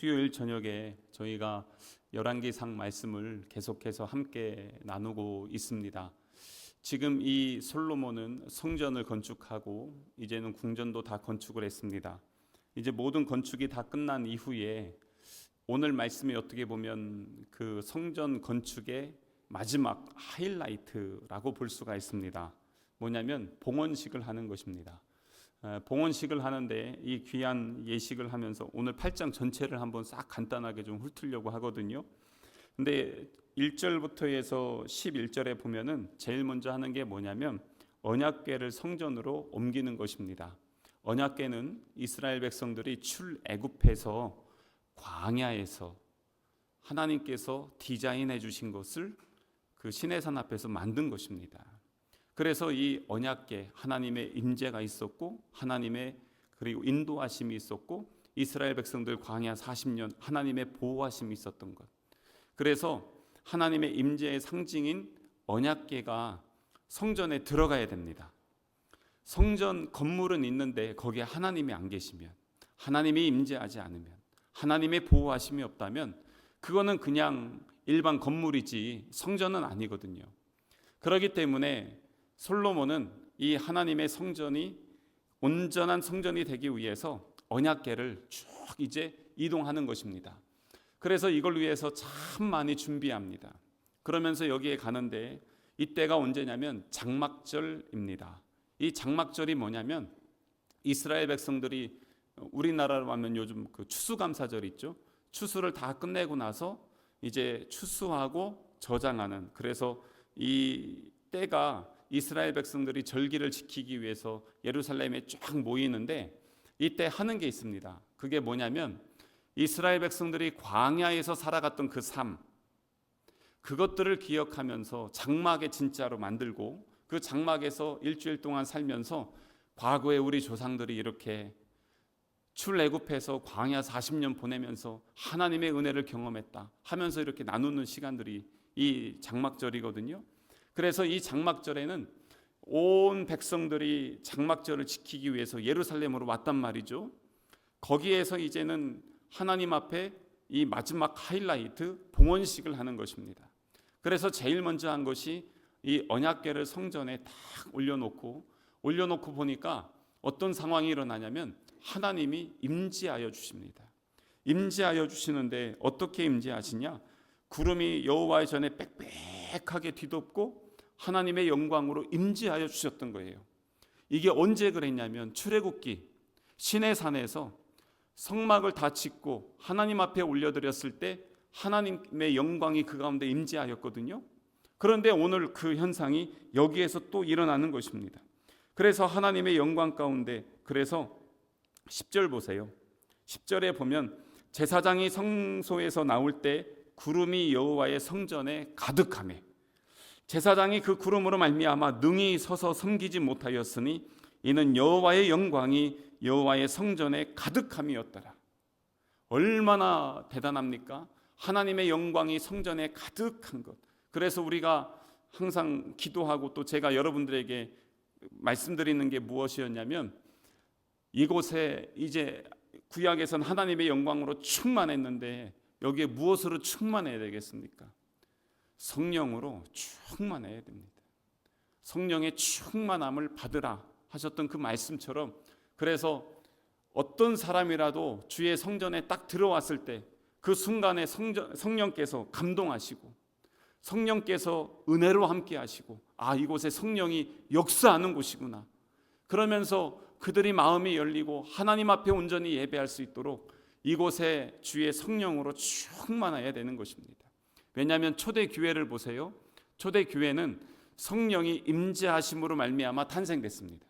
수요일 저녁에 저희가 열왕기상 말씀을 계속해서 함께 나누고 있습니다. 지금 이 솔로몬은 성전을 건축하고 이제는 궁전도 다 건축을 했습니다. 이제 모든 건축이 다 끝난 이후에 오늘 말씀이 어떻게 보면 그 성전 건축의 마지막 하이라이트라고 볼 수가 있습니다. 뭐냐면 봉헌식을 하는 것입니다. 봉헌식을 하는데 이 귀한 예식을 하면서 오늘 8장 전체를 한번 싹 간단하게 좀 훑으려고 하거든요. 근데 1절부터 해서 11절에 보면은 제일 먼저 하는 게 뭐냐면 언약궤를 성전으로 옮기는 것입니다. 언약궤는 이스라엘 백성들이 출애굽해서 광야에서 하나님께서 디자인해 주신 것을 그 시내산 앞에서 만든 것입니다. 그래서 이 언약궤 하나님의 임재가 있었고 하나님의 그리고 인도하심이 있었고 이스라엘 백성들 광야 40년 하나님의 보호하심이 있었던 것. 그래서 하나님의 임재의 상징인 언약궤가 성전에 들어가야 됩니다. 성전 건물은 있는데 거기에 하나님이 안 계시면, 하나님이 임재하지 않으면, 하나님의 보호하심이 없다면 그거는 그냥 일반 건물이지 성전은 아니거든요. 그렇기 때문에 솔로몬은 이 하나님의 성전이 온전한 성전이 되기 위해서 언약궤를 쭉 이제 이동하는 것입니다. 그래서 이걸 위해서 참 많이 준비합니다. 그러면서 여기에 가는데 이때가 언제냐면 장막절입니다. 이 장막절이 뭐냐면 이스라엘 백성들이 우리나라로 하면 요즘 그 추수감사절 있죠. 추수를 다 끝내고 나서 이제 추수하고 저장하는, 그래서 이 때가 이스라엘 백성들이 절기를 지키기 위해서 예루살렘에 쫙 모이는데 이때 하는 게 있습니다. 그게 뭐냐면 이스라엘 백성들이 광야에서 살아갔던 그 삶, 그것들을 기억하면서 장막에 진짜로 만들고 그 장막에서 일주일 동안 살면서 과거에 우리 조상들이 이렇게 출애굽해서 광야 40년 보내면서 하나님의 은혜를 경험했다 하면서 이렇게 나누는 시간들이 이 장막절이거든요. 그래서 이 장막절에는 온 백성들이 장막절을 지키기 위해서 예루살렘으로 왔단 말이죠. 거기에서 이제는 하나님 앞에 이 마지막 하이라이트 봉헌식을 하는 것입니다. 그래서 제일 먼저 한 것이 이 언약궤를 성전에 딱 올려놓고 보니까 어떤 상황이 일어나냐면 하나님이 임재하여 주십니다. 임재하여 주시는데 어떻게 임재하시냐? 구름이 여호와의 전에 빽빽하게 뒤덮고 하나님의 영광으로 임재하여 주셨던 거예요. 이게 언제 그랬냐면 출애굽기 시내산에서 성막을 다 짓고 하나님 앞에 올려드렸을 때 하나님의 영광이 그 가운데 임재하였거든요. 그런데 오늘 그 현상이 여기에서 또 일어나는 것입니다. 그래서 하나님의 영광 가운데, 그래서 10절 보세요. 10절에 보면 제사장이 성소에서 나올 때 구름이 여호와의 성전에 가득하며 제사장이 그 구름으로 말미암아 능히 서서 섬기지 못하였으니 이는 여호와의 영광이 여호와의 성전에 가득함이었더라. 얼마나 대단합니까? 하나님의 영광이 성전에 가득한 것. 그래서 우리가 항상 기도하고 또 제가 여러분들에게 말씀드리는 게 무엇이었냐면 이곳에 이제 구약에서는 하나님의 영광으로 충만했는데 여기에 무엇으로 충만해야 되겠습니까? 성령으로 충만해야 됩니다. 성령의 충만함을 받으라 하셨던 그 말씀처럼, 그래서 어떤 사람이라도 주의 성전에 딱 들어왔을 때 그 순간에 성령께서 감동하시고 성령께서 은혜로 함께 하시고 이곳에 성령이 역사하는 곳이구나, 그러면서 그들이 마음이 열리고 하나님 앞에 온전히 예배할 수 있도록 이곳에 주의 성령으로 충만해야 되는 것입니다. 왜냐하면 초대교회를 보세요. 초대교회는 성령이 임재하심으로 말미암아 탄생됐습니다.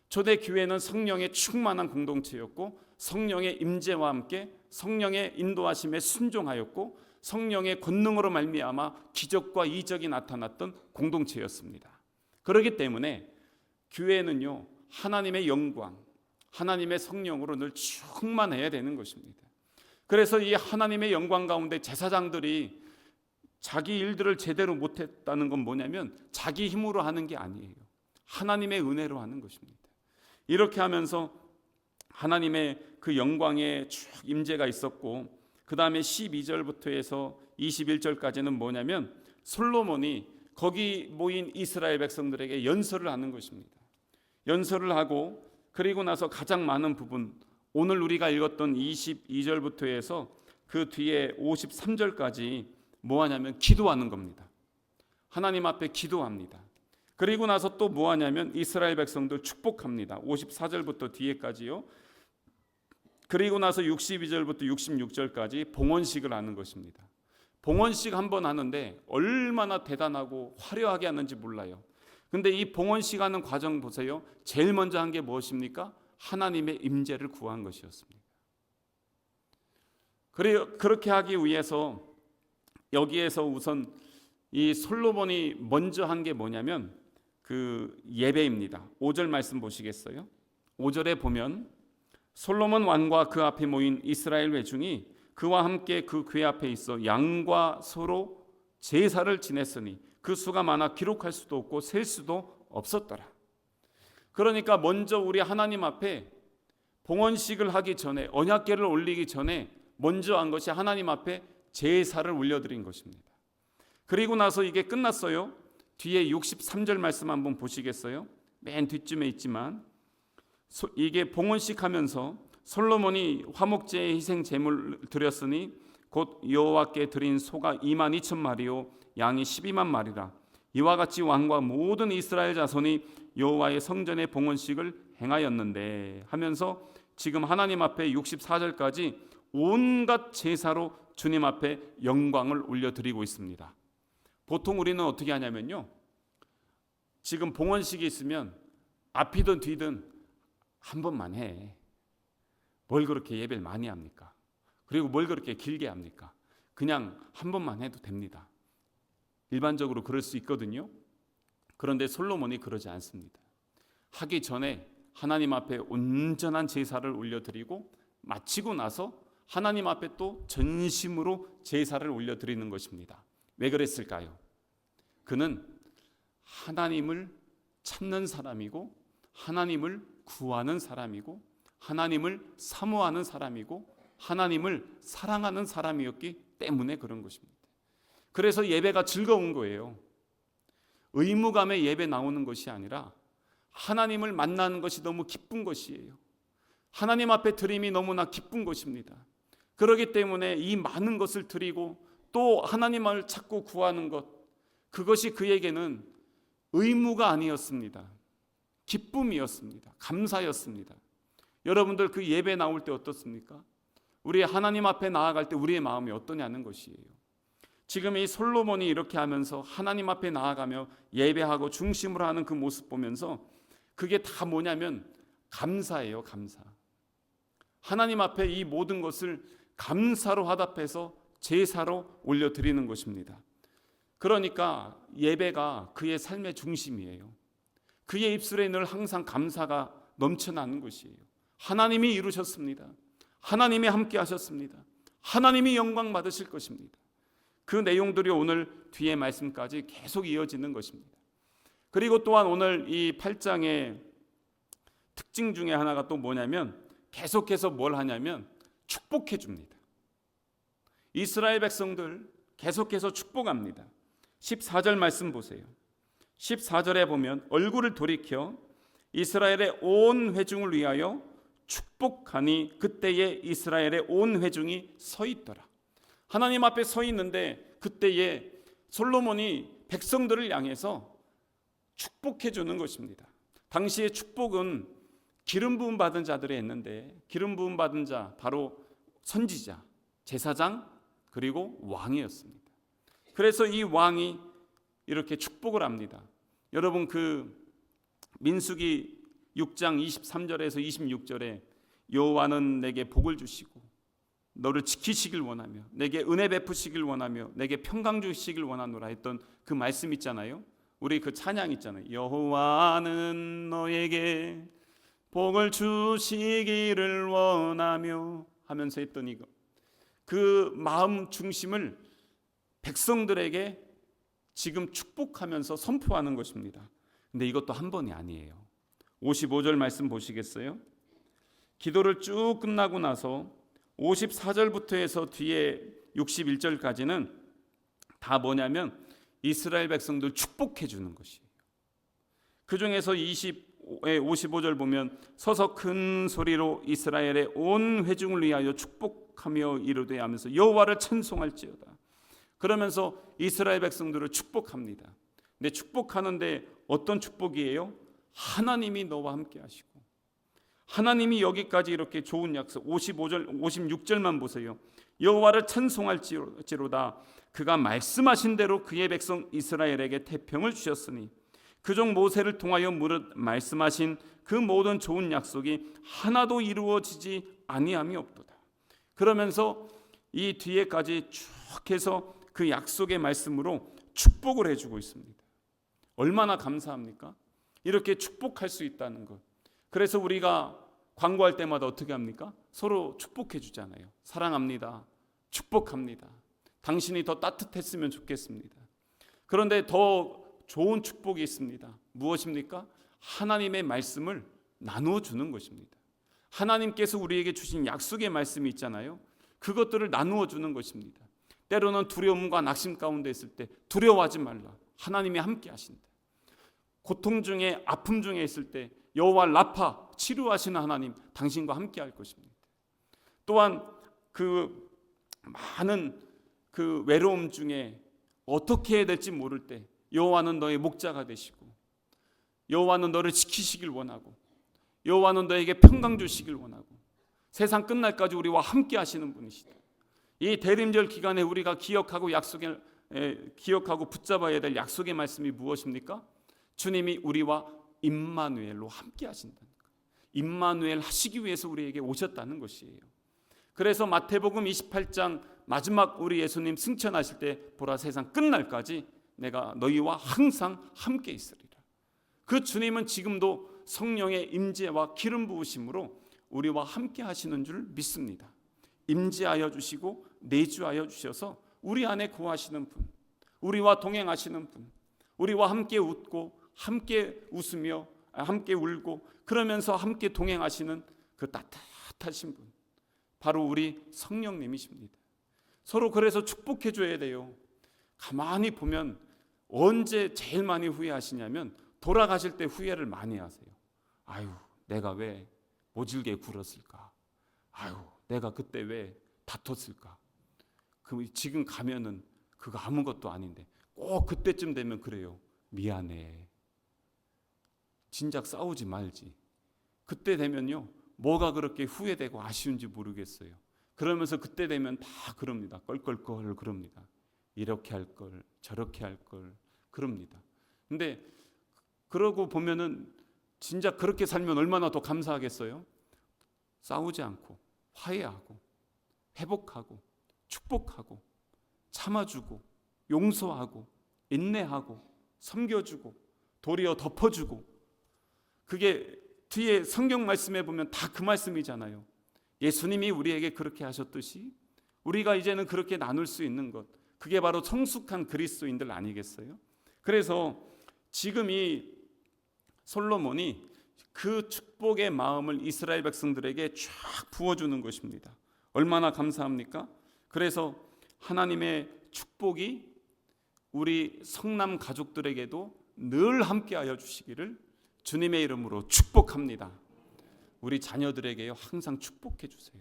초대교회는 성령의 충만한 공동체였고 성령의 임재와 함께 성령의 인도하심에 순종하였고 성령의 권능으로 말미암아 기적과 이적이 나타났던 공동체였습니다. 그렇기 때문에 교회는요, 하나님의 영광, 하나님의 성령으로 늘 충만해야 되는 것입니다. 그래서 이 하나님의 영광 가운데 제사장들이 자기 일들을 제대로 못했다는 건 뭐냐면 자기 힘으로 하는 게 아니에요. 하나님의 은혜로 하는 것입니다. 이렇게 하면서 하나님의 그 영광의 쭉 임재가 있었고, 그 다음에 12절부터 해서 21절까지는 뭐냐면 솔로몬이 거기 모인 이스라엘 백성들에게 연설을 하는 것입니다. 연설을 하고, 그리고 나서 가장 많은 부분, 오늘 우리가 읽었던 22절부터 해서 그 뒤에 53절까지 뭐 하냐면 기도하는 겁니다. 하나님 앞에 기도합니다. 그리고 나서 또 뭐 하냐면 이스라엘 백성들 축복합니다. 54절부터 뒤에까지요. 그리고 나서 62절부터 66절까지 봉헌식을 하는 것입니다. 봉헌식 한번 하는데 얼마나 대단하고 화려하게 하는지 몰라요. 근데 이 봉헌식 하는 과정 보세요. 제일 먼저 한 게 무엇입니까? 하나님의 임재를 구한 것이었습니다. 그렇게 하기 위해서 여기에서 우선 이 솔로몬이 먼저 한 게 뭐냐면 그 예배입니다. 5절 말씀 보시겠어요? 5절에 보면 솔로몬 왕과 그 앞에 모인 이스라엘 회중이 그와 함께 그 궤 앞에 있어 양과 소로 제사를 지냈으니 그 수가 많아 기록할 수도 없고 셀 수도 없었더라. 그러니까 먼저 우리 하나님 앞에 봉헌식을 하기 전에, 언약궤를 올리기 전에 먼저 한 것이 하나님 앞에 제사를 올려드린 것입니다. 그리고 나서 이게 끝났어요. 뒤에 63절 말씀 한번 보시겠어요? 맨 뒷쯤에 있지만 이게 봉헌식 하면서 솔로몬이 화목제의 희생 제물을 드렸으니 곧 여호와께 드린 소가 22,000마리요 양이 12만 마리라. 이와 같이 왕과 모든 이스라엘 자손이 여호와의 성전의 봉헌식을 행하였는데 하면서 지금 하나님 앞에 64절까지 온갖 제사로 주님 앞에 영광을 올려드리고 있습니다. 보통 우리는 어떻게 하냐면요, 지금 봉헌식이 있으면 앞이든 뒤든 한 번만 해. 뭘 그렇게 예배를 많이 합니까? 그리고 뭘 그렇게 길게 합니까? 그냥 한 번만 해도 됩니다. 일반적으로 그럴 수 있거든요. 그런데 솔로몬이 그러지 않습니다. 하기 전에 하나님 앞에 온전한 제사를 올려드리고 마치고 나서 하나님 앞에 또 전심으로 제사를 올려드리는 것입니다. 왜 그랬을까요? 그는 하나님을 찾는 사람이고 하나님을 구하는 사람이고 하나님을 사모하는 사람이고 하나님을 사랑하는 사람이었기 때문에 그런 것입니다. 그래서 예배가 즐거운 거예요. 의무감에 예배 나오는 것이 아니라 하나님을 만나는 것이 너무 기쁜 것이에요. 하나님 앞에 드림이 너무나 기쁜 것입니다. 그렇기 때문에 이 많은 것을 드리고 또 하나님을 찾고 구하는 것, 그것이 그에게는 의무가 아니었습니다. 기쁨이었습니다. 감사였습니다. 여러분들 그 예배 나올 때 어떻습니까? 우리 하나님 앞에 나아갈 때 우리의 마음이 어떠냐는 것이에요. 지금 이 솔로몬이 이렇게 하면서 하나님 앞에 나아가며 예배하고 중심으로 하는 그 모습 보면서 그게 다 뭐냐면 감사예요. 감사. 하나님 앞에 이 모든 것을 감사로 화답해서 제사로 올려드리는 것입니다. 그러니까 예배가 그의 삶의 중심이에요. 그의 입술에 늘 항상 감사가 넘쳐나는 것이에요. 하나님이 이루셨습니다. 하나님이 함께 하셨습니다. 하나님이 영광 받으실 것입니다. 그 내용들이 오늘 뒤에 말씀까지 계속 이어지는 것입니다. 그리고 또한 오늘 이 8장의 특징 중에 하나가 또 뭐냐면 계속해서 뭘 하냐면 축복해 줍니다. 이스라엘 백성들 계속해서 축복합니다. 14절 말씀 보세요. 14절에 보면 얼굴을 돌이켜 이스라엘의 온 회중을 위하여 축복하니 그때에 이스라엘의 온 회중이 서 있더라. 하나님 앞에 서 있는데 그때에 솔로몬이 백성들을 향해서 축복해 주는 것입니다. 당시의 축복은 기름 부음 받은 자들이 했는데 기름 부음 받은 자 바로 선지자, 제사장 그리고 왕이었습니다. 그래서 이 왕이 이렇게 축복을 합니다. 여러분 그 민수기 6장 23절에서 26절에 여호와는 내게 복을 주시고 너를 지키시길 원하며 내게 은혜 베푸시길 원하며 내게 평강 주시길 원하노라 했던 그 말씀 있잖아요. 우리 그 찬양 있잖아요. 여호와는 너에게 복을 주시기를 원하며 하면서 했던 이거, 그 마음 중심을 백성들에게 지금 축복하면서 선포하는 것입니다. 근데 이것도 한 번이 아니에요. 55절 말씀 보시겠어요? 기도를 쭉 끝나고 나서 54절부터 해서 뒤에 61절까지는 다 뭐냐면 이스라엘 백성들 축복해 주는 것이에요. 그 중에서 55절 보면 서서 큰 소리로 이스라엘의 온 회중을 위하여 축복하며 이르되 하면서 여호와를 찬송할지어다. 그러면서 이스라엘 백성들을 축복합니다. 근데 축복하는데 어떤 축복이에요? 하나님이 너와 함께 하시고, 하나님이 여기까지 이렇게 좋은 약속, 55절 56절만 보세요. 여호와를 찬송할지로다. 그가 말씀하신 대로 그의 백성 이스라엘에게 태평을 주셨으니 그종 모세를 통하여 무릇 말씀하신 그 모든 좋은 약속이 하나도 이루어지지 아니함이 없도다. 그러면서 이 뒤에까지 쭉 해서 그 약속의 말씀으로 축복을 해주고 있습니다. 얼마나 감사합니까? 이렇게 축복할 수 있다는 것. 그래서 우리가 광고할 때마다 어떻게 합니까? 서로 축복해 주잖아요. 사랑합니다. 축복합니다. 당신이 더 따뜻했으면 좋겠습니다. 그런데 더 좋은 축복이 있습니다. 무엇입니까? 하나님의 말씀을 나누어 주는 것입니다. 하나님께서 우리에게 주신 약속의 말씀이 있잖아요. 그것들을 나누어 주는 것입니다. 때로는 두려움과 낙심 가운데 있을 때 두려워하지 말라. 하나님이 함께 하신다. 고통 중에 아픔 중에 있을 때 여호와 라파 치료하시는 하나님 당신과 함께 할 것입니다. 또한 그 많은 그 외로움 중에 어떻게 해야 될지 모를 때 여호와는 너의 목자가 되시고, 여호와는 너를 지키시길 원하고, 여호와는 너에게 평강 주시길 원하고, 세상 끝날까지 우리와 함께 하시는 분이시다. 이 대림절 기간에 우리가 기억하고 기억하고 붙잡아야 될 약속의 말씀이 무엇입니까? 주님이 우리와 임마누엘로 함께 하신다는 것. 임마누엘 하시기 위해서 우리에게 오셨다는 것이에요. 그래서 마태복음 28장 마지막 우리 예수님 승천하실 때 보라 세상 끝날까지 내가 너희와 항상 함께 있으리라. 그 주님은 지금도 성령의 임재와 기름 부으심으로 우리와 함께 하시는 줄 믿습니다. 임재하여 주시고 내주하여 주셔서 우리 안에 거하시는 분, 우리와 동행하시는 분, 우리와 함께 웃고 함께 웃으며 함께 울고 그러면서 함께 동행하시는 그 따뜻하신 분, 바로 우리 성령님이십니다. 서로 그래서 축복해 줘야 돼요. 가만히 보면 언제 제일 많이 후회하시냐면 돌아가실 때 후회를 많이 하세요. 아유, 내가 왜 모질게 굴었을까? 아유, 내가 그때 왜 다퉜을까? 지금 가면은 그거 아무것도 아닌데 꼭 그때쯤 되면 그래요. 미안해. 진작 싸우지 말지. 그때 되면요, 뭐가 그렇게 후회되고 아쉬운지 모르겠어요. 그러면서 그때 되면 다 그럽니다. 껄껄껄 그럽니다. 이렇게 할 걸, 저렇게 할 걸 그럽니다. 근데 그러고 보면은 진짜 그렇게 살면 얼마나 더 감사하겠어요? 싸우지 않고 화해하고 회복하고 축복하고 참아주고 용서하고 인내하고 섬겨주고 도리어 덮어주고, 그게 뒤에 성경 말씀에 보면 다 그 말씀이잖아요. 예수님이 우리에게 그렇게 하셨듯이 우리가 이제는 그렇게 나눌 수 있는 것, 그게 바로 성숙한 그리스도인들 아니겠어요? 그래서 지금 이 솔로몬이 그 축복의 마음을 이스라엘 백성들에게 쫙 부어주는 것입니다. 얼마나 감사합니까? 그래서 하나님의 축복이 우리 성남 가족들에게도 늘 함께하여 주시기를 주님의 이름으로 축복합니다. 우리 자녀들에게요, 항상 축복해 주세요.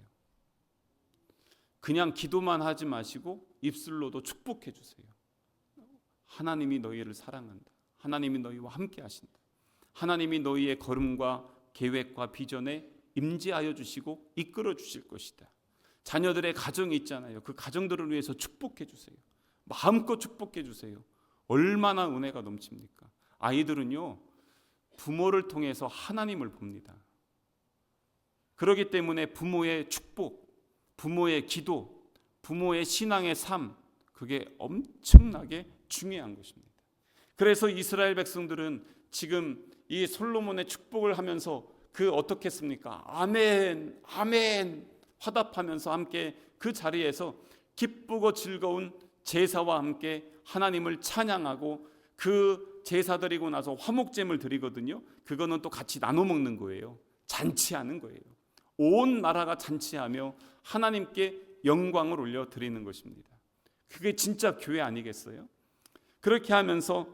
그냥 기도만 하지 마시고 입술로도 축복해 주세요. 하나님이 너희를 사랑한다. 하나님이 너희와 함께 하신다. 하나님이 너희의 걸음과 계획과 비전에 임재하여 주시고 이끌어 주실 것이다. 자녀들의 가정이 있잖아요. 그 가정들을 위해서 축복해 주세요. 마음껏 축복해 주세요. 얼마나 은혜가 넘칩니까? 아이들은요, 부모를 통해서 하나님을 봅니다. 그렇기 때문에 부모의 축복, 부모의 기도, 부모의 신앙의 삶, 그게 엄청나게 중요한 것입니다. 그래서 이스라엘 백성들은 지금 이 솔로몬의 축복을 하면서 그 어떻게 했습니까? 아멘, 아멘 화답하면서 함께 그 자리에서 기쁘고 즐거운 제사와 함께 하나님을 찬양하고, 그 제사 드리고 나서 화목제물 드리거든요. 그거는 또 같이 나눠 먹는 거예요. 잔치하는 거예요. 온 나라가 잔치하며 하나님께 영광을 올려 드리는 것입니다. 그게 진짜 교회 아니겠어요? 그렇게 하면서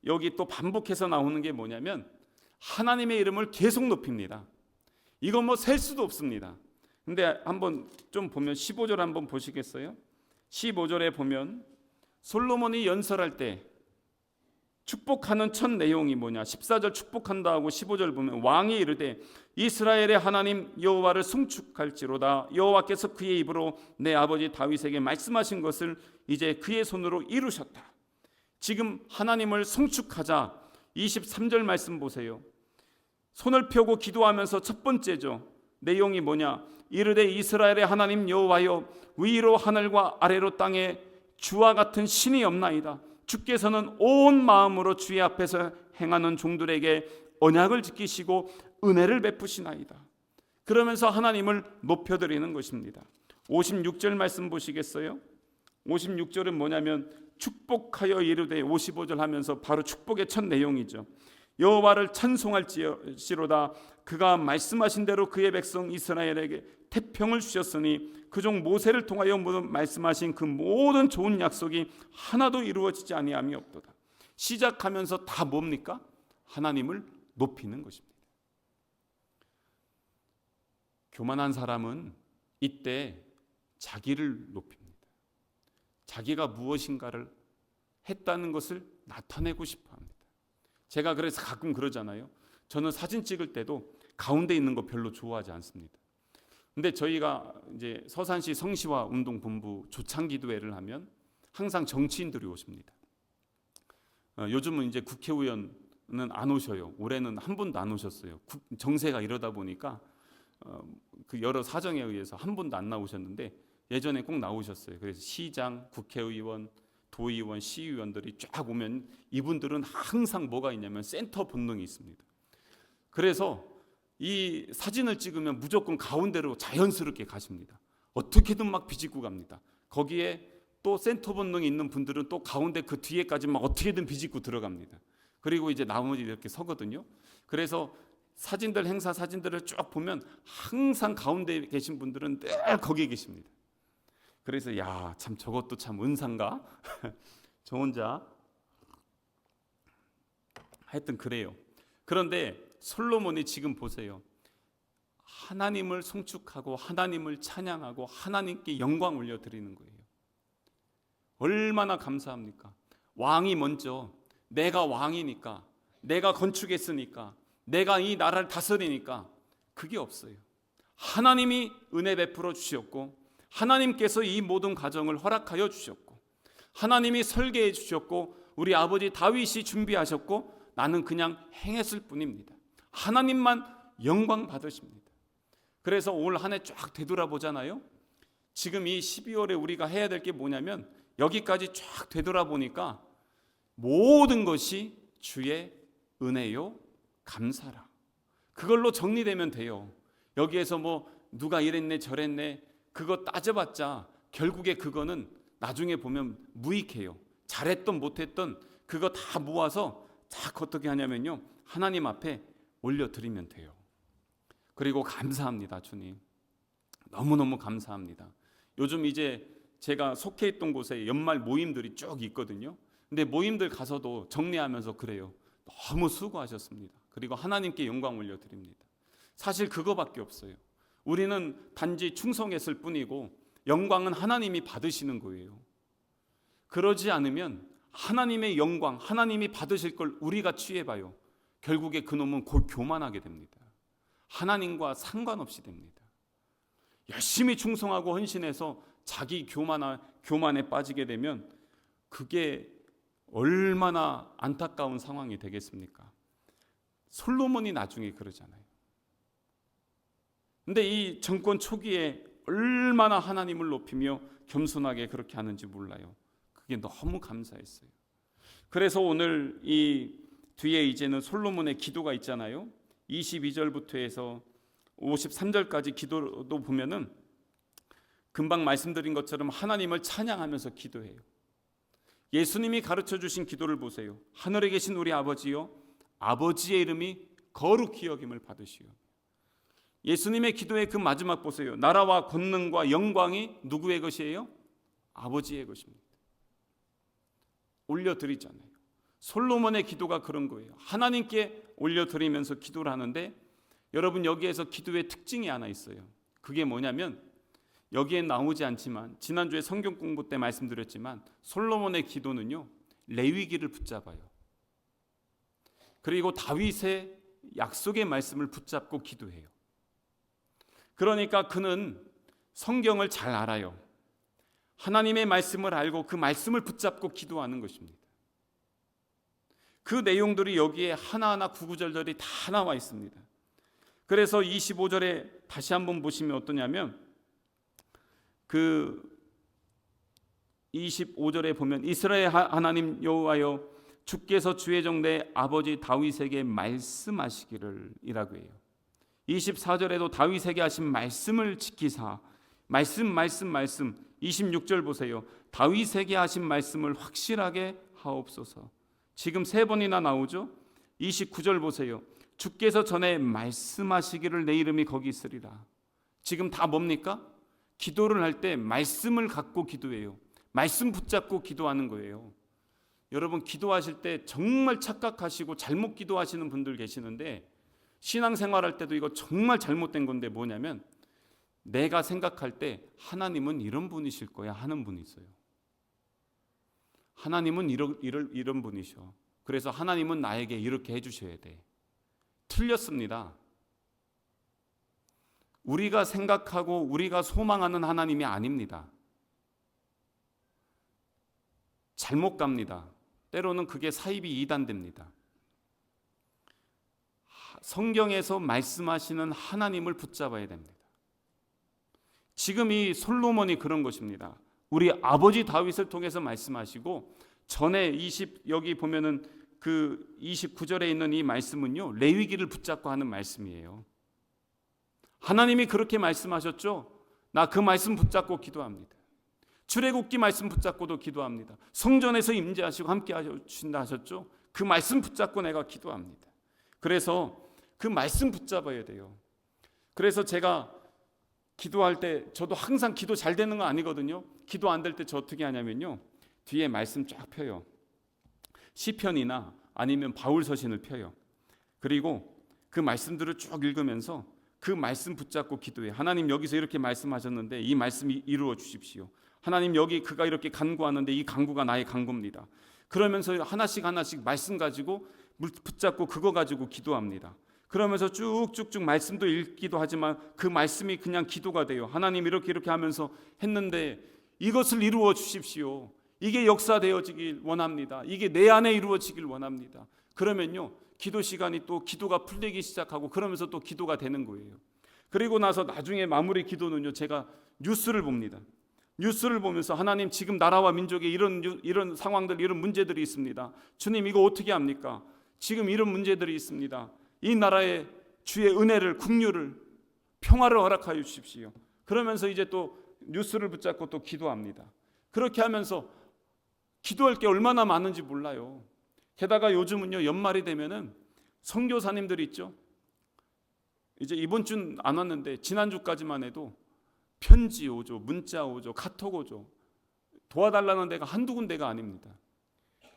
여기 또 반복해서 나오는 게 뭐냐면 하나님의 이름을 계속 높입니다. 이건 뭐 셀 수도 없습니다. 근데 한번 좀 보면 15절 한번 보시겠어요? 15절에 보면 솔로몬이 연설할 때 축복하는 첫 내용이 뭐냐? 14절 축복한다 하고 15절 보면 왕이 이르되 이스라엘의 하나님 여호와를 송축할지로다. 여호와께서 그의 입으로 내 아버지 다윗에게 말씀하신 것을 이제 그의 손으로 이루셨다. 지금 하나님을 송축하자. 23절 말씀 보세요. 손을 펴고 기도하면서 첫 번째죠. 내용이 뭐냐? 이르되 이스라엘의 하나님 여호와여 위로 하늘과 아래로 땅에 주와 같은 신이 없나이다. 주께서는 온 마음으로 주의 앞에서 행하는 종들에게 언약을 지키시고 은혜를 베푸시나이다. 그러면서 하나님을 높여드리는 것입니다. 56절 말씀 보시겠어요? 56절은 뭐냐면 축복하여 이르되 55절 하면서 바로 축복의 첫 내용이죠. 여호와를 찬송할지로다. 그가 말씀하신 대로 그의 백성 이스라엘에게 태평을 주셨으니 그 종 모세를 통하여 말씀하신 그 모든 좋은 약속이 하나도 이루어지지 아니함이 없도다. 시작하면서 다 뭡니까? 하나님을 높이는 것입니다. 교만한 사람은 이때 자기를 높입니다. 자기가 무엇인가를 했다는 것을 나타내고 싶어 합니다. 제가 그래서 가끔 그러잖아요. 저는 사진 찍을 때도 가운데 있는 거 별로 좋아하지 않습니다. 근데 저희가 이제 서산시 성시화 운동본부 조창기도회를 하면 항상 정치인들이 오십니다. 요즘은 이제 국회의원은 안 오셔요. 올해는 한 분도 안 오셨어요. 정세가 이러다 보니까 그 여러 사정에 의해서 한 분도 안 나오셨는데 예전에 꼭 나오셨어요. 그래서 시장, 국회의원, 도의원, 시의원들이 쫙 오면 이분들은 항상 뭐가 있냐면 센터 본능이 있습니다. 그래서 이 사진을 찍으면 무조건 가운데로 자연스럽게 가십니다. 어떻게든 막 비집고 갑니다. 거기에 또 센터 본능이 있는 분들은 또 가운데 그 뒤에까지 막 어떻게든 비집고 들어갑니다. 그리고 이제 나머지 이렇게 서거든요. 그래서 사진들, 행사 사진들을 쭉 보면 항상 가운데 계신 분들은 늘 거기에 계십니다. 그래서 야, 참 저것도 참 은사인가? 저 혼자 하여튼 그래요. 그런데 솔로몬이 지금 보세요. 하나님을 송축하고 하나님을 찬양하고 하나님께 영광 올려드리는 거예요. 얼마나 감사합니까? 왕이 먼저 내가 왕이니까, 내가 건축했으니까, 내가 이 나라를 다스리니까 그게 없어요. 하나님이 은혜 베풀어 주셨고 하나님께서 이 모든 과정을 허락하여 주셨고 하나님이 설계해 주셨고 우리 아버지 다윗이 준비하셨고 나는 그냥 행했을 뿐입니다. 하나님만 영광 받으십니다. 그래서 올 한 해 쫙 되돌아보잖아요. 지금 이 12월에 우리가 해야 될 게 뭐냐면 여기까지 쫙 되돌아보니까 모든 것이 주의 은혜요 감사라. 그걸로 정리되면 돼요. 여기에서 뭐 누가 이랬네 저랬네 그거 따져봤자 결국에 그거는 나중에 보면 무익해요. 잘했던 못했던 그거 다 모아서 딱 어떻게 하냐면요 하나님 앞에 올려드리면 돼요. 그리고 감사합니다. 주님 너무너무 감사합니다. 요즘 이제 제가 속해 있던 곳에 연말 모임들이 쭉 있거든요. 근데 모임들 가서도 정리하면서 그래요. 너무 수고하셨습니다. 그리고 하나님께 영광 올려드립니다. 사실 그거밖에 없어요. 우리는 단지 충성했을 뿐이고 영광은 하나님이 받으시는 거예요. 그러지 않으면 하나님의 영광, 하나님이 받으실 걸 우리가 취해봐요. 결국에 그놈은 곧 교만하게 됩니다. 하나님과 상관없이 됩니다. 열심히 충성하고 헌신해서 자기 교만에 빠지게 되면 그게 얼마나 안타까운 상황이 되겠습니까? 솔로몬이 나중에 그러잖아요. 근데 이 정권 초기에 얼마나 하나님을 높이며 겸손하게 그렇게 하는지 몰라요. 그게 너무 감사했어요. 그래서 오늘 이 뒤에 이제는 솔로몬의 기도가 있잖아요. 22절부터 해서 53절까지 기도도 보면은 금방 말씀드린 것처럼 하나님을 찬양하면서 기도해요. 예수님이 가르쳐 주신 기도를 보세요. 하늘에 계신 우리 아버지요, 아버지의 이름이 거룩히 여김을 받으시오. 예수님의 기도의 그 마지막 보세요. 나라와 권능과 영광이 누구의 것이에요? 아버지의 것입니다. 올려드리잖아요. 솔로몬의 기도가 그런 거예요. 하나님께 올려드리면서 기도를 하는데, 여러분 여기에서 기도의 특징이 하나 있어요. 그게 뭐냐면, 여기엔 나오지 않지만 지난주에 성경 공부 때 말씀드렸지만 솔로몬의 기도는요, 레위기를 붙잡아요. 그리고 다윗의 약속의 말씀을 붙잡고 기도해요. 그러니까 그는 성경을 잘 알아요. 하나님의 말씀을 알고 그 말씀을 붙잡고 기도하는 것입니다. 그 내용들이 여기에 하나하나 구구절절이 다 나와 있습니다. 그래서 25절에 다시 한번 보시면 어떠냐면, 그 25절에 보면 이스라엘 하나님 여호와여, 주께서 주의 종대 아버지 다윗에게 말씀하시기를 이라고 해요. 24절에도 다윗에게 하신 말씀을 지키사, 말씀 26절 보세요. 다윗에게 하신 말씀을 확실하게 하옵소서. 지금 3번이나 나오죠. 29절 보세요. 주께서 전에 말씀하시기를 내 이름이 거기 있으리라. 지금 다 뭡니까? 기도를 할 때 말씀을 갖고 기도해요. 말씀 붙잡고 기도하는 거예요. 여러분 기도하실 때 정말 착각하시고 잘못 기도하시는 분들 계시는데, 신앙생활할 때도 이거 정말 잘못된 건데 뭐냐면, 내가 생각할 때 하나님은 이런 분이실 거야 하는 분이 있어요. 하나님은 이런 분이셔. 그래서 하나님은 나에게 이렇게 해주셔야 돼. 틀렸습니다. 우리가 생각하고 우리가 소망하는 하나님이 아닙니다. 잘못 갑니다. 때로는 그게 사입이 이단됩니다. 성경에서 말씀하시는 하나님을 붙잡아야 됩니다. 지금 이 솔로몬이 그런 것입니다. 우리 아버지 다윗을 통해서 말씀하시고, 전에 여기 보면은 그 29절에 있는 이 말씀은요, 레위기를 붙잡고 하는 말씀이에요. 하나님이 그렇게 말씀하셨죠. 나 그 말씀 붙잡고 기도합니다. 출애굽기 말씀 붙잡고도 기도합니다. 성전에서 임재하시고 함께 하신다 하셨죠. 그 말씀 붙잡고 내가 기도합니다. 그래서 그 말씀 붙잡아야 돼요. 그래서 제가 기도할 때, 저도 항상 기도 잘 되는 거 아니거든요. 기도 안 될 때 저 어떻게 하냐면요, 뒤에 말씀 쫙 펴요. 시편이나 아니면 바울서신을 펴요. 그리고 그 말씀들을 쭉 읽으면서 그 말씀 붙잡고 기도해. 하나님 여기서 이렇게 말씀하셨는데 이 말씀이 이루어 주십시오. 하나님 여기 그가 이렇게 간구하는데 이 간구가 나의 간구입니다. 그러면서 하나씩 말씀 가지고 붙잡고 그거 가지고 기도합니다. 그러면서 쭉쭉쭉 말씀도 읽기도 하지만 그 말씀이 그냥 기도가 돼요. 하나님 이렇게 하면서 했는데 이것을 이루어 주십시오. 이게 역사되어지길 원합니다. 이게 내 안에 이루어지길 원합니다. 그러면요, 기도 시간이 또 기도가 풀리기 시작하고 그러면서 또 기도가 되는 거예요. 그리고 나서 나중에 마무리 기도는요, 제가 뉴스를 봅니다. 뉴스를 보면서 하나님 지금 나라와 민족에 이런 상황들, 이런 문제들이 있습니다. 주님 이거 어떻게 합니까? 지금 이런 문제들이 있습니다. 이 나라의 주의 은혜를, 긍휼을, 평화를 허락하여 주십시오. 그러면서 이제 또 뉴스를 붙잡고 또 기도합니다. 그렇게 하면서 기도할 게 얼마나 많은지 몰라요. 게다가 요즘은요, 연말이 되면은 선교사님들이 있죠. 이제 이번 주는 안 왔는데 지난주까지만 해도 편지 오죠, 문자 오죠, 카톡 오죠. 도와달라는 데가 한두 군데가 아닙니다.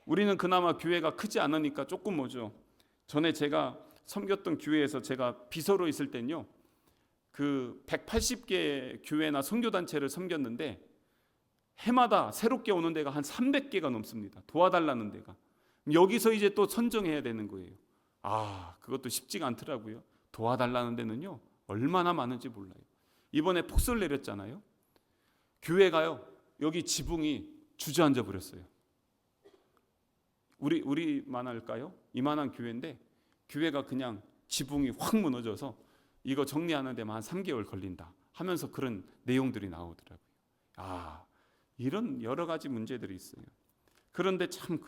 우리는 그나마 교회가 크지 않으니까 조금 오죠. 전에 제가 섬겼던 교회에서 제가 비서로 있을 땐요, 그 180개 교회나 선교단체를 섬겼는데 해마다 새롭게 오는 데가 한 300개가 넘습니다. 도와달라는 데가. 여기서 이제 또 선정해야 되는 거예요. 그것도 쉽지가 않더라고요. 도와달라는 데는요, 얼마나 많은지 몰라요. 이번에 폭설 내렸잖아요. 교회가요, 여기 지붕이 주저앉아 버렸어요. 우리만 할까요? 이만한 교회인데 교회가 그냥 지붕이 확 무너져서 이거 정리하는 데만 한 3개월 걸린다 하면서 그런 내용들이 나오더라고요. 이런 여러 가지 문제들이 있어요. 그런데 참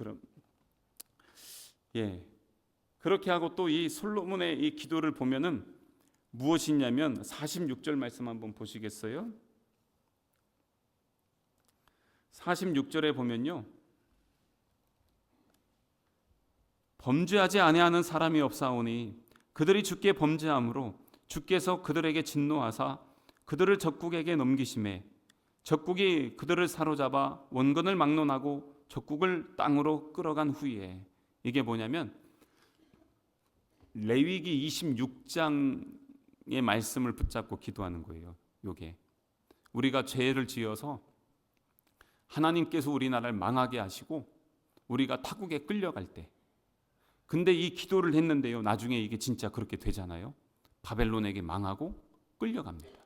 그렇게 하고 또 이 솔로몬의 이 기도를 보면은 무엇이냐면 46절 말씀 한번 보시겠어요? 46절에 보면요, 범죄하지 아니하는 사람이 없사오니 그들이 주께 범죄함으로 주께서 그들에게 진노하사 그들을 적국에게 넘기심에 적국이 그들을 사로잡아 원근을 막론하고 적국을 땅으로 끌어간 후에, 이게 뭐냐면 레위기 26장의 말씀을 붙잡고 기도하는 거예요. 요게 우리가 죄를 지어서 하나님께서 우리나라를 망하게 하시고 우리가 타국에 끌려갈 때, 근데 이 기도를 했는데요, 나중에 이게 진짜 그렇게 되잖아요. 바벨론에게 망하고 끌려갑니다.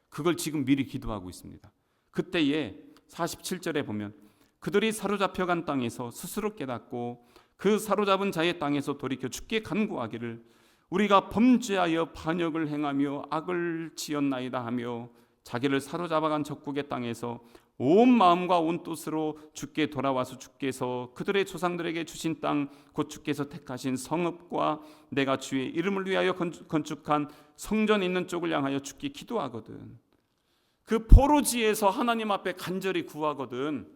그걸 지금 미리 기도하고 있습니다. 그때에 47절에 보면 그들이 사로잡혀간 땅에서 스스로 깨닫고 그 사로잡은 자의 땅에서 돌이켜 주께 간구하기를 우리가 범죄하여 반역을 행하며 악을 지었나이다 하며 자기를 사로잡아간 적국의 땅에서 온 마음과 온 뜻으로 주께 돌아와서 주께서 그들의 조상들에게 주신 땅 곧 주께서 택하신 성읍과 내가 주의 이름을 위하여 건축한 성전 있는 쪽을 향하여 주께 기도하거든. 그 포로지에서 하나님 앞에 간절히 구하거든.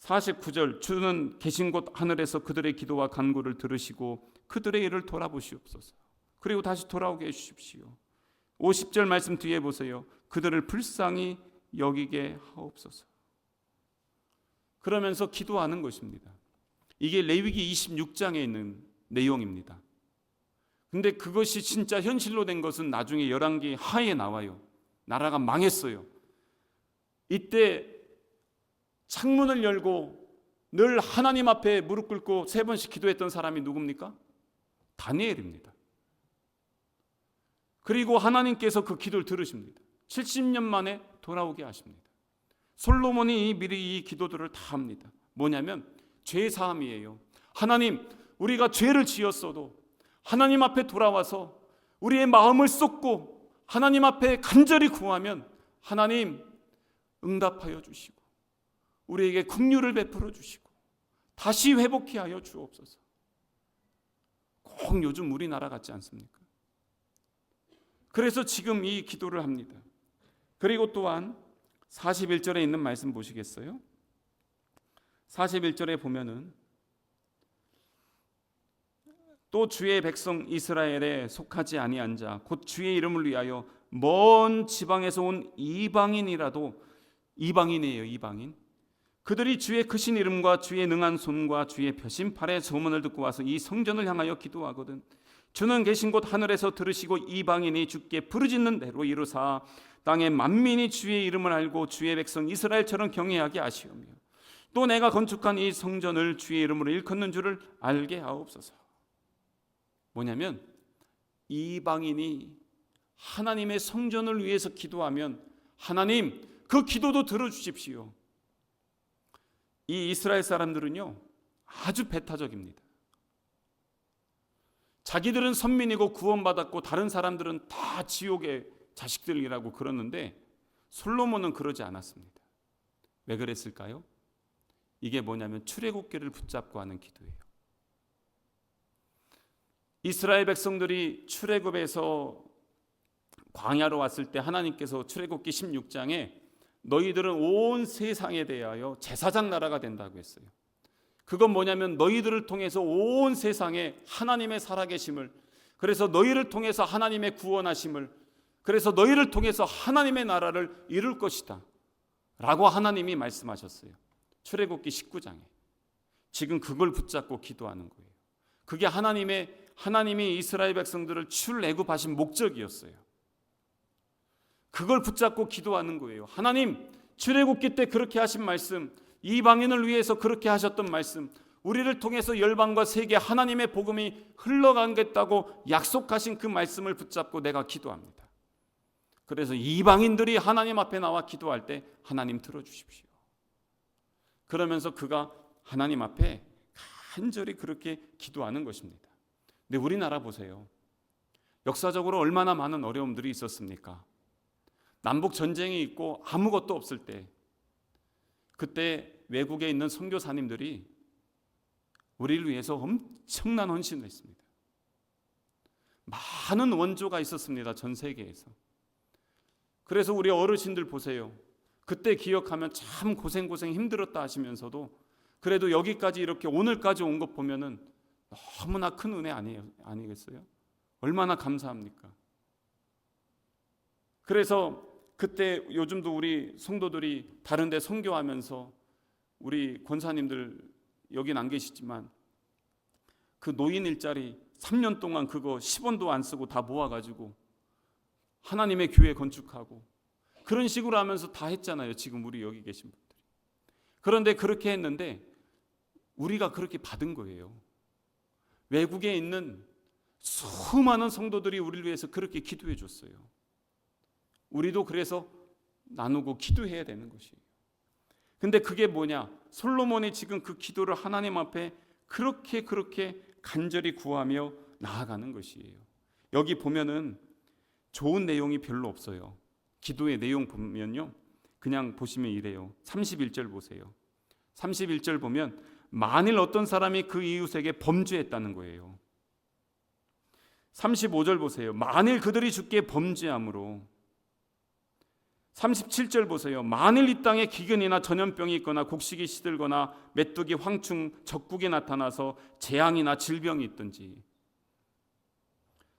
49절 주는 계신 곳 하늘에서 그들의 기도와 간구를 들으시고 그들의 일을 돌아보시옵소서. 그리고 다시 돌아오게 해주십시오. 50절 말씀 뒤에 보세요. 그들을 불쌍히 여기게 하옵소서. 그러면서 기도하는 것입니다. 이게 레위기 26장에 있는 내용입니다. 근데 그것이 진짜 현실로 된 것은 나중에 열왕기 하에 나와요. 나라가 망했어요. 이때 창문을 열고 늘 하나님 앞에 무릎 꿇고 3번씩 기도했던 사람이 누굽니까? 다니엘입니다. 그리고 하나님께서 그 기도를 들으십니다. 70년 만에 돌아오게 하십니다. 솔로몬이 미리 이 기도들을 다 합니다. 뭐냐면 죄사함이에요. 하나님, 우리가 죄를 지었어도 하나님 앞에 돌아와서 우리의 마음을 쏟고 하나님 앞에 간절히 구하면 하나님 응답하여 주시고 우리에게 긍휼을 베풀어 주시고 다시 회복케 하여 주옵소서. 꼭 요즘 우리나라 같지 않습니까? 그래서 지금 이 기도를 합니다. 그리고 또한 41절에 있는 말씀 보시겠어요? 41절에 보면은 또 주의 백성 이스라엘에 속하지 아니한 자 곧 주의 이름을 위하여 먼 지방에서 온 이방인이라도, 이방인이에요. 이방인. 그들이 주의 크신 이름과 주의 능한 손과 주의 펴신 팔의 소문을 듣고 와서 이 성전을 향하여 기도하거든. 주는 계신 곳 하늘에서 들으시고 이방인이 주께 부르짖는 대로 이루사 땅의 만민이 주의 이름을 알고 주의 백성 이스라엘처럼 경외하게 하시오며 또 내가 건축한 이 성전을 주의 이름으로 일컫는 줄을 알게 하옵소서. 뭐냐면 이방인이 하나님의 성전을 위해서 기도하면 하나님 그 기도도 들어주십시오. 이 이스라엘 사람들은요 아주 배타적입니다. 자기들은 선민이고 구원받았고 다른 사람들은 다 지옥의 자식들이라고 그러는데 솔로몬은 그러지 않았습니다. 왜 그랬을까요? 이게 뭐냐면 출애굽기를 붙잡고 하는 기도예요. 이스라엘 백성들이 출애굽에서 광야로 왔을 때 하나님께서 출애굽기 16장에 너희들은 온 세상에 대하여 제사장 나라가 된다고 했어요. 그건 뭐냐면 너희들을 통해서 온 세상에 하나님의 살아계심을, 그래서 너희를 통해서 하나님의 구원하심을, 그래서 너희를 통해서 하나님의 나라를 이룰 것이다 라고 하나님이 말씀하셨어요. 출애굽기 19장에. 지금 그걸 붙잡고 기도하는 거예요. 그게 하나님이 이스라엘 백성들을 출애굽하신 목적이었어요. 그걸 붙잡고 기도하는 거예요. 하나님, 출애굽기 때 그렇게 하신 말씀, 이방인을 위해서 그렇게 하셨던 말씀, 우리를 통해서 열방과 세계 하나님의 복음이 흘러가겠다고 약속하신 그 말씀을 붙잡고 내가 기도합니다. 그래서 이방인들이 하나님 앞에 나와 기도할 때 하나님 들어주십시오. 그러면서 그가 하나님 앞에 간절히 그렇게 기도하는 것입니다. 근데 우리나라 보세요. 역사적으로 얼마나 많은 어려움들이 있었습니까? 남북 전쟁이 있고 아무것도 없을 때, 그때 외국에 있는 선교사님들이 우리를 위해서 엄청난 헌신을 했습니다. 많은 원조가 있었습니다. 전 세계에서. 그래서 우리 어르신들 보세요. 그때 기억하면 참 고생 힘들었다 하시면서도 그래도 여기까지 이렇게 오늘까지 온 것 보면은 너무나 큰 은혜 아니겠어요? 얼마나 감사합니까? 그래서 그때 요즘도 우리 성도들이 다른 데 선교하면서 우리 권사님들 여긴 안 계시지만 그 노인 일자리 3년 동안 그거 10원도 안 쓰고 다 모아가지고 하나님의 교회 건축하고 그런 식으로 하면서 다 했잖아요. 지금 우리 여기 계신 분들이. 그런데 그렇게 했는데 우리가 그렇게 받은 거예요. 외국에 있는 수많은 성도들이 우리를 위해서 그렇게 기도해 줬어요. 우리도 그래서 나누고 기도해야 되는 것이에요. 근데 그게 뭐냐? 솔로몬이 지금 그 기도를 하나님 앞에 그렇게 간절히 구하며 나아가는 것이에요. 여기 보면은 좋은 내용이 별로 없어요. 기도의 내용 보면요, 그냥 보시면 이래요. 31절 보세요. 31절 보면 만일 어떤 사람이 그 이웃에게 범죄했다는 거예요. 35절 보세요. 만일 그들이 주께 범죄함으로. 37절 보세요. 만일 이 땅에 기근이나 전염병이 있거나 곡식이 시들거나 메뚜기, 황충, 적국이 나타나서 재앙이나 질병이 있든지.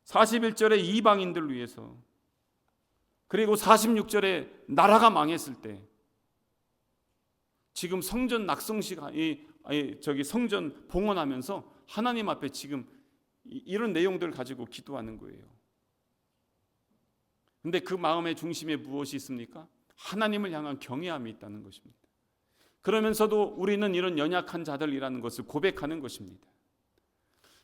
41절에 이방인들 위해서. 그리고 46절에 나라가 망했을 때. 지금 성전 낙성식 성전 봉헌하면서 하나님 앞에 지금 이런 내용들을 가지고 기도하는 거예요. 근데 그 마음의 중심에 무엇이 있습니까? 하나님을 향한 경외함이 있다는 것입니다. 그러면서도 우리는 이런 연약한 자들이라는 것을 고백하는 것입니다.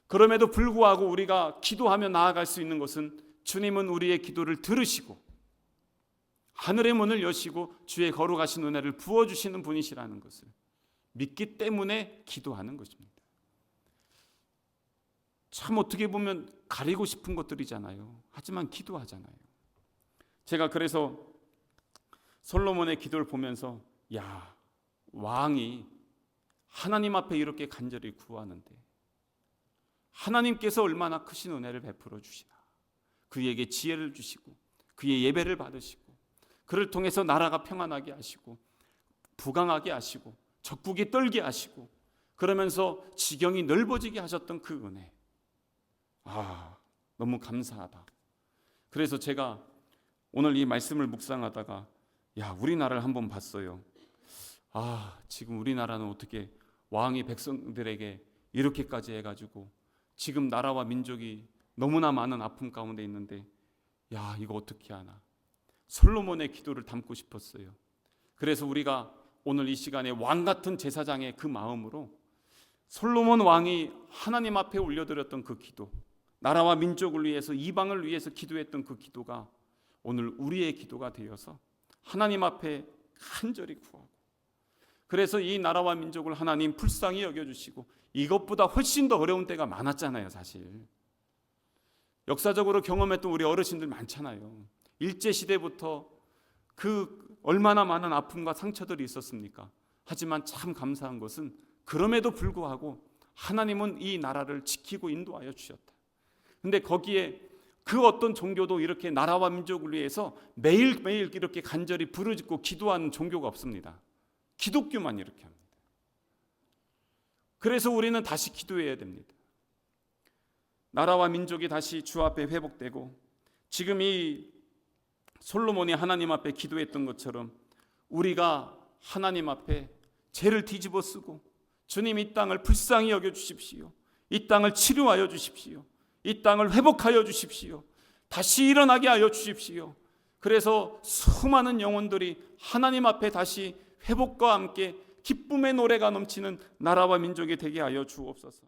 그럼에도 불구하고 우리가 기도하며 나아갈 수 있는 것은 주님은 우리의 기도를 들으시고 하늘의 문을 여시고 주의 거룩하신 은혜를 부어주시는 분이시라는 것을 믿기 때문에 기도하는 것입니다. 참 어떻게 보면 가리고 싶은 것들이잖아요. 하지만 기도하잖아요. 제가 그래서 솔로몬의 기도를 보면서 야, 왕이 하나님 앞에 이렇게 간절히 구하는데 하나님께서 얼마나 크신 은혜를 베풀어 주시나. 그에게 지혜를 주시고 그의 예배를 받으시고 그를 통해서 나라가 평안하게 하시고 부강하게 하시고 적국이 떨게 하시고 그러면서 지경이 넓어지게 하셨던 그 은혜. 너무 감사하다. 그래서 제가 오늘 이 말씀을 묵상하다가 우리나라를 한번 봤어요. 지금 우리나라는 어떻게 왕이 백성들에게 이렇게까지 해가지고 지금 나라와 민족이 너무나 많은 아픔 가운데 있는데 이거 어떻게 하나. 솔로몬의 기도를 담고 싶었어요. 그래서 우리가 오늘 이 시간에 왕 같은 제사장의 그 마음으로 솔로몬 왕이 하나님 앞에 올려드렸던 그 기도, 나라와 민족을 위해서 이방을 위해서 기도했던 그 기도가 오늘 우리의 기도가 되어서 하나님 앞에 간절히 구하고 그래서 이 나라와 민족을 하나님 불쌍히 여겨주시고 이것보다 훨씬 더 어려운 때가 많았잖아요. 사실 역사적으로 경험했던 우리 어르신들 많잖아요. 일제시대부터 그 얼마나 많은 아픔과 상처들이 있었습니까? 하지만 참 감사한 것은 그럼에도 불구하고 하나님은 이 나라를 지키고 인도하여 주셨다. 근데 거기에 그 어떤 종교도 이렇게 나라와 민족을 위해서 매일매일 이렇게 간절히 부르짖고 기도하는 종교가 없습니다. 기독교만 이렇게 합니다. 그래서 우리는 다시 기도해야 됩니다. 나라와 민족이 다시 주 앞에 회복되고 지금 이 솔로몬이 하나님 앞에 기도했던 것처럼 우리가 하나님 앞에 죄를 뒤집어 쓰고 주님 이 땅을 불쌍히 여겨 주십시오. 이 땅을 치료하여 주십시오. 이 땅을 회복하여 주십시오. 다시 일어나게 하여 주십시오. 그래서 수많은 영혼들이 하나님 앞에 다시 회복과 함께 기쁨의 노래가 넘치는 나라와 민족이 되게 하여 주옵소서.